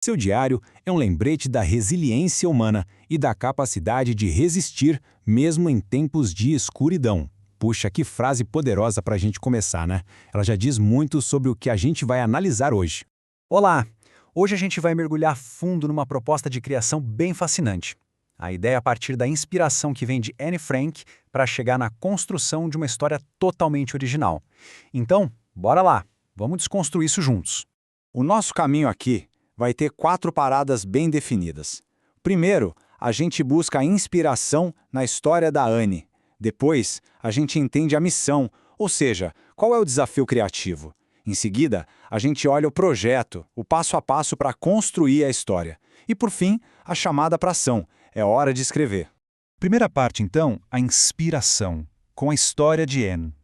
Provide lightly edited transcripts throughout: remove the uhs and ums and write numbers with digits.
Seu diário é um lembrete da resiliência humana e da capacidade de resistir mesmo em tempos de escuridão. Puxa, que frase poderosa para a gente começar, né? Ela já diz muito sobre o que a gente vai analisar hoje. Olá! Hoje a gente vai mergulhar fundo numa proposta de criação bem fascinante. A ideia a partir da inspiração que vem de Anne Frank para chegar na construção de uma história totalmente original. Então, bora lá! Vamos desconstruir isso juntos. O nosso caminho aqui vai ter 4 paradas bem definidas. Primeiro, a gente busca a inspiração na história da Anne. Depois, a gente entende a missão, ou seja, qual é o desafio criativo. Em seguida, a gente olha o projeto, o passo a passo para construir a história. E por fim, a chamada para ação. É hora de escrever. Primeira parte, então, a inspiração, com a história de Anne.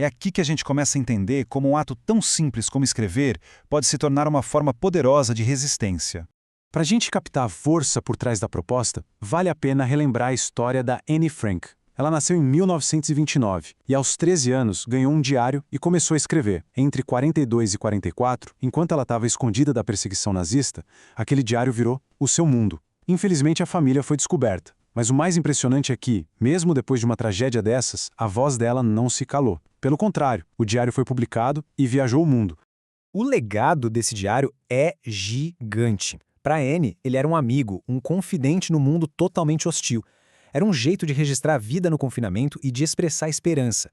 É aqui que a gente começa a entender como um ato tão simples como escrever pode se tornar uma forma poderosa de resistência. Para a gente captar a força por trás da proposta, vale a pena relembrar a história da Anne Frank. Ela nasceu em 1929 e, aos 13 anos, ganhou um diário e começou a escrever. Entre 42 e 44, enquanto ela estava escondida da perseguição nazista, aquele diário virou o seu mundo. Infelizmente, a família foi descoberta. Mas o mais impressionante é que, mesmo depois de uma tragédia dessas, a voz dela não se calou. Pelo contrário, o diário foi publicado e viajou o mundo. O legado desse diário é gigante. Para Anne, ele era um amigo, um confidente no mundo totalmente hostil. Era um jeito de registrar a vida no confinamento e de expressar esperança.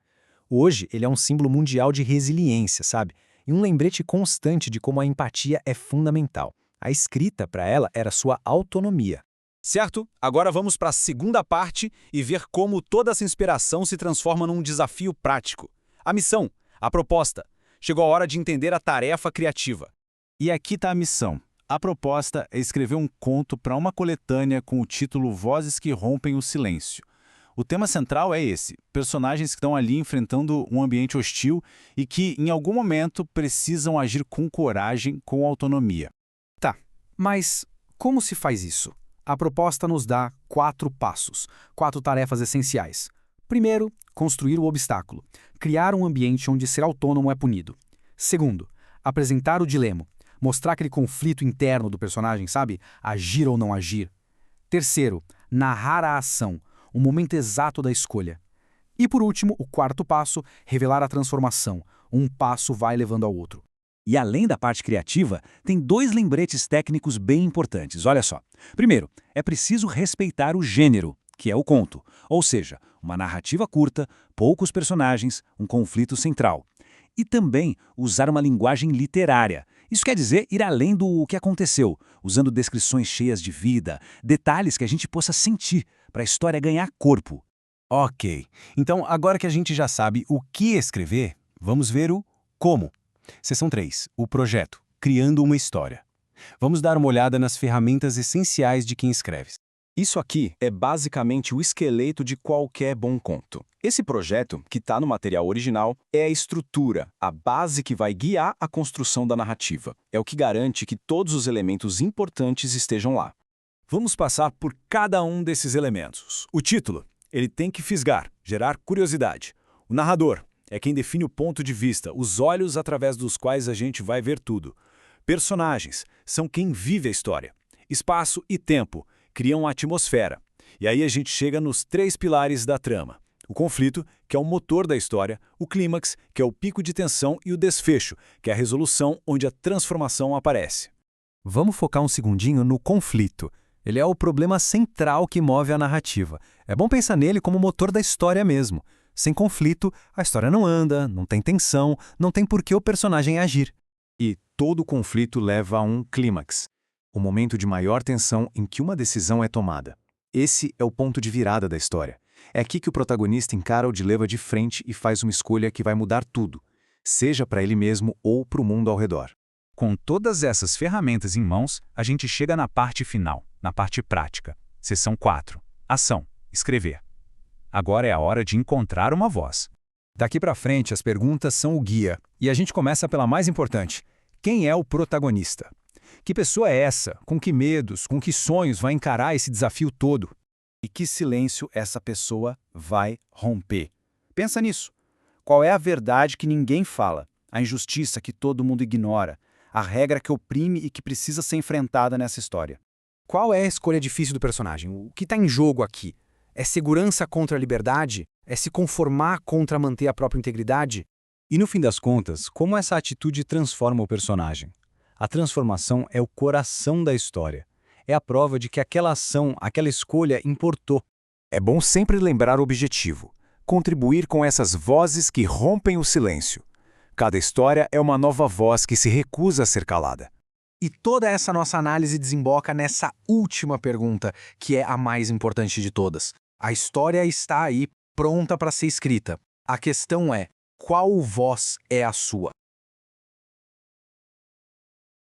Hoje, ele é um símbolo mundial de resiliência, sabe? E um lembrete constante de como a empatia é fundamental. A escrita, para ela, era sua autonomia. Certo? Agora vamos para a segunda parte e ver como toda essa inspiração se transforma num desafio prático. A missão, a proposta. Chegou a hora de entender a tarefa criativa. E aqui está a missão. A proposta é escrever um conto para uma coletânea com o título Vozes que Rompem o Silêncio. O tema central é esse, personagens que estão ali enfrentando um ambiente hostil e que, em algum momento, precisam agir com coragem, com autonomia. Tá, mas como se faz isso? A proposta nos dá 4 passos, 4 tarefas essenciais. Primeiro, construir o obstáculo, criar um ambiente onde ser autônomo é punido. Segundo, apresentar o dilema, mostrar aquele conflito interno do personagem, sabe? Agir ou não agir. Terceiro, narrar a ação, o momento exato da escolha. E por último, o 4º passo, revelar a transformação. Um passo vai levando ao outro. E além da parte criativa, tem 2 lembretes técnicos bem importantes, olha só. Primeiro, é preciso respeitar o gênero, que é o conto, ou seja, uma narrativa curta, poucos personagens, um conflito central. E também usar uma linguagem literária. Isso quer dizer ir além do que aconteceu, usando descrições cheias de vida, detalhes que a gente possa sentir, para a história ganhar corpo. Ok, então agora que a gente já sabe o que escrever, vamos ver o como. Seção 3, o projeto, criando uma história. Vamos dar uma olhada nas ferramentas essenciais de quem escreve. Isso aqui é basicamente o esqueleto de qualquer bom conto. Esse projeto, que está no material original, é a estrutura, a base que vai guiar a construção da narrativa. É o que garante que todos os elementos importantes estejam lá. Vamos passar por cada um desses elementos. O título, ele tem que fisgar, gerar curiosidade. O narrador é quem define o ponto de vista, os olhos através dos quais a gente vai ver tudo. Personagens são quem vive a história. Espaço e tempo criam a atmosfera. E aí a gente chega nos 3 pilares da trama. O conflito, que é o motor da história, o clímax, que é o pico de tensão, e o desfecho, que é a resolução onde a transformação aparece. Vamos focar um segundinho no conflito. Ele é o problema central que move a narrativa. É bom pensar nele como motor da história mesmo. Sem conflito, a história não anda, não tem tensão, não tem por que o personagem agir. E todo conflito leva a um clímax, o momento de maior tensão em que uma decisão é tomada. Esse é o ponto de virada da história. É aqui que o protagonista encara o dilema de frente e faz uma escolha que vai mudar tudo, seja para ele mesmo ou para o mundo ao redor. Com todas essas ferramentas em mãos, a gente chega na parte final, na parte prática. Seção 4. Ação. Escrever. Agora é a hora de encontrar uma voz. Daqui para frente, as perguntas são o guia. E a gente começa pela mais importante. Quem é o protagonista? Que pessoa é essa? Com que medos, com que sonhos vai encarar esse desafio todo? E que silêncio essa pessoa vai romper? Pensa nisso. Qual é a verdade que ninguém fala? A injustiça que todo mundo ignora? a regra que oprime e que precisa ser enfrentada nessa história. Qual é a escolha difícil do personagem? O que está em jogo aqui? É segurança contra a liberdade? É se conformar contra manter a própria integridade? E no fim das contas, como essa atitude transforma o personagem? A transformação é o coração da história. É a prova de que aquela ação, aquela escolha importou. É bom sempre lembrar o objetivo: contribuir com essas vozes que rompem o silêncio. Cada história é uma nova voz que se recusa a ser calada. E toda essa nossa análise desemboca nessa última pergunta, que é a mais importante de todas. A história está aí, pronta para ser escrita. A questão é: qual voz é a sua?